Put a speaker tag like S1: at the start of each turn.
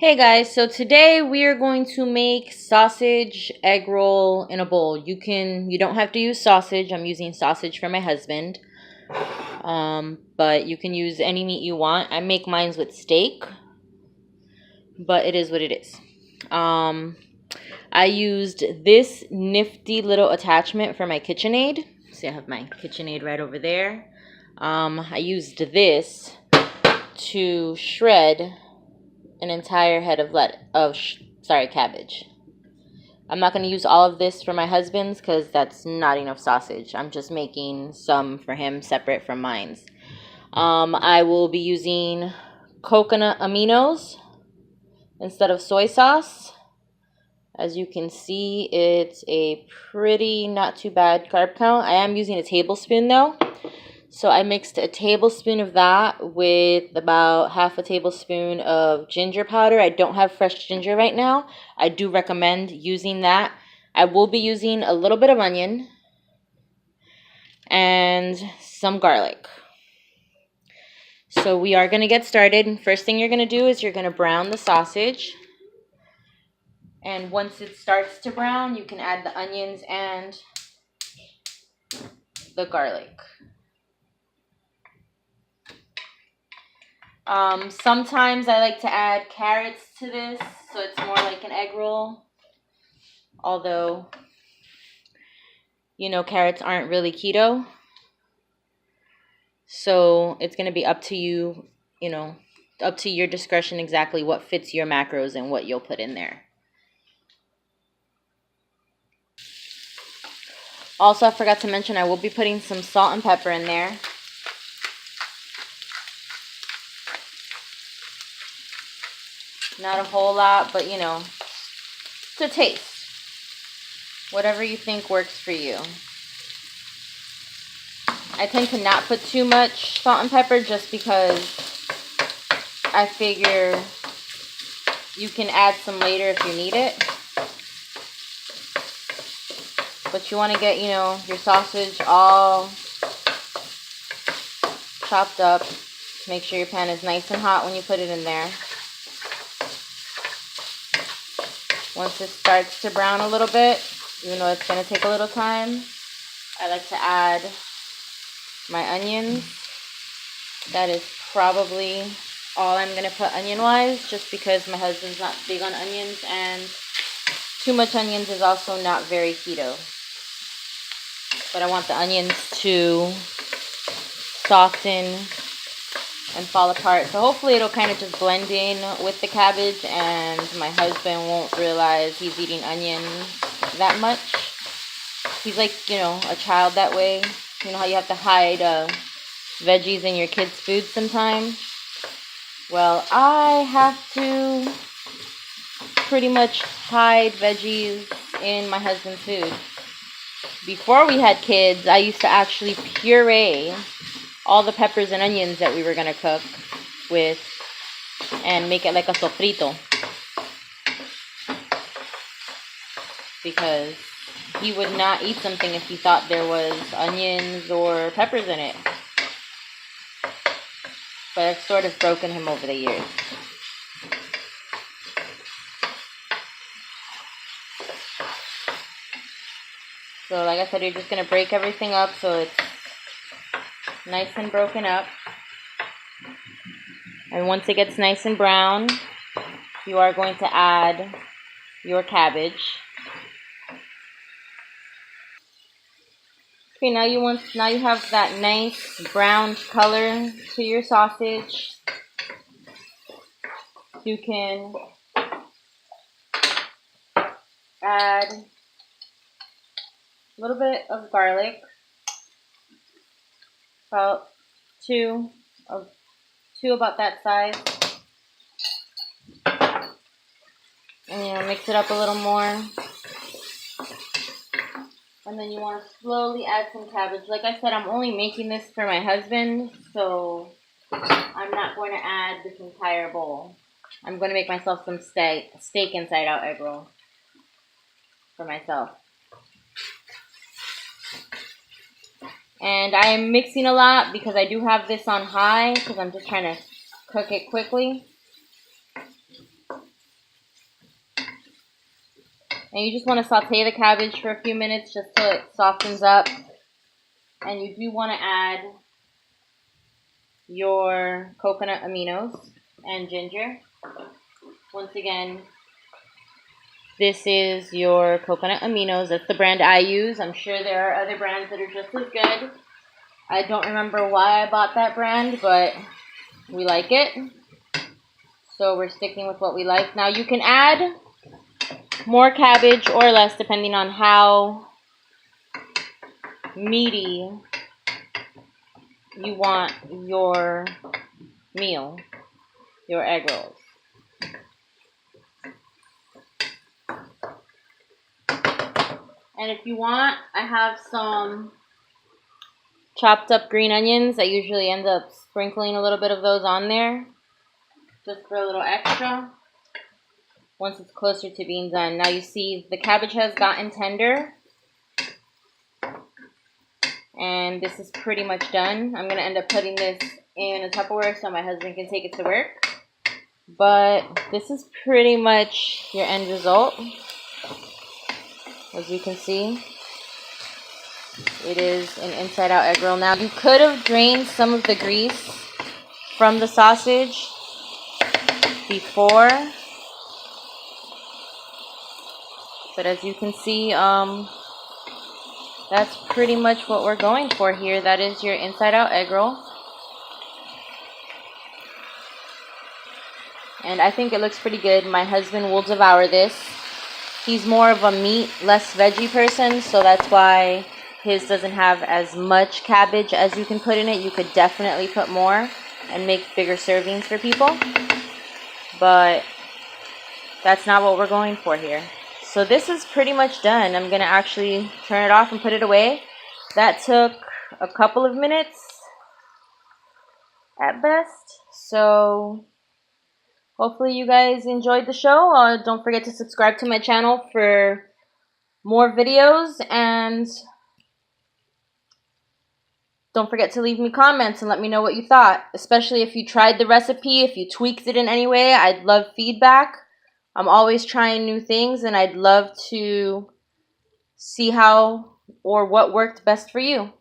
S1: Hey guys, so today we are going to make sausage egg roll in a bowl. You don't have to use sausage. I'm using sausage for my husband. But you can use any meat you want. I make mine with steak, but it is what it is. I used this nifty little attachment for my KitchenAid. See, I have my KitchenAid right over there. I used this to shred an entire head of cabbage. I'm not going to use all of this for my husband's because that's not enough sausage. I'm just making some for him separate from mine's. I will be using coconut aminos instead of soy sauce. As you can see, it's a pretty not too bad carb count. I am using a tablespoon though. So I mixed a tablespoon of that with about half a tablespoon of ginger powder. I don't have fresh ginger right now. I do recommend using that. I will be using a little bit of onion and some garlic. So we are going to get started. First thing you're going to do is you're going to brown the sausage. And once it starts to brown, you can add the onions and the garlic. Sometimes I like to add carrots to this, so it's more like an egg roll. Although, carrots aren't really keto. So it's going to be up to you, up to your discretion exactly what fits your macros and what you'll put in there. Also, I forgot to mention I will be putting some salt and pepper in there. Not a whole lot, but to taste. Whatever you think works for you. I tend to not put too much salt and pepper just because I figure you can add some later if you need it. But you want to get, your sausage all chopped up. Make sure your pan is nice and hot when you put it in there. Once it starts to brown a little bit, even though it's going to take a little time, I like to add my onions. That is probably all I'm going to put onion-wise, just because my husband's not big on onions, and too much onions is also not very keto. But I want the onions to soften and fall apart. So hopefully it'll kind of just blend in with the cabbage and my husband won't realize he's eating onions that much. He's like, a child that way. You know how you have to hide veggies in your kids' food sometimes? Well, I have to pretty much hide veggies in my husband's food. Before we had kids, I used to actually puree all the peppers and onions that we were going to cook with and make it like a sofrito. Because he would not eat something if he thought there was onions or peppers in it. But I've sort of broken him over the years. So like I said, you're just going to break everything up so it's nice and broken up. And once it gets nice and brown, you are going to add your cabbage. Okay, now you have that nice brown color to your sausage. You can add a little bit of garlic, about two about that size, and mix it up a little more. And then you want to slowly add some cabbage. Like I said, I'm only making this for my husband, so I'm not going to add this entire bowl. I'm going to make myself some steak inside out egg roll for myself. And I am mixing a lot because I do have this on high because I'm just trying to cook it quickly. And you just want to saute the cabbage for a few minutes just till it softens up. And you do want to add your coconut aminos and ginger. Once again, this is your coconut aminos. That's the brand I use. I'm sure there are other brands that are just as good. I don't remember why I bought that brand, but we like it. So we're sticking with what we like. Now you can add more cabbage or less depending on how meaty you want your meal, your egg rolls. And if you want, I have some chopped up green onions. I usually end up sprinkling a little bit of those on there just for a little extra once it's closer to being done. Now you see the cabbage has gotten tender. And this is pretty much done. I'm going to end up putting this in a Tupperware so my husband can take it to work. But this is pretty much your end result. As you can see, it is an inside-out egg roll. Now, you could have drained some of the grease from the sausage before. But as you can see, that's pretty much what we're going for here. That is your inside-out egg roll. And I think it looks pretty good. My husband will devour this. He's more of a meat, less veggie person, so that's why his doesn't have as much cabbage as you can put in it. You could definitely put more and make bigger servings for people. But that's not what we're going for here. So this is pretty much done. I'm going to actually turn it off and put it away. That took a couple of minutes at best. So hopefully you guys enjoyed the show. Don't forget to subscribe to my channel for more videos. And don't forget to leave me comments and let me know what you thought. Especially if you tried the recipe, if you tweaked it in any way. I'd love feedback. I'm always trying new things, and I'd love to see how or what worked best for you.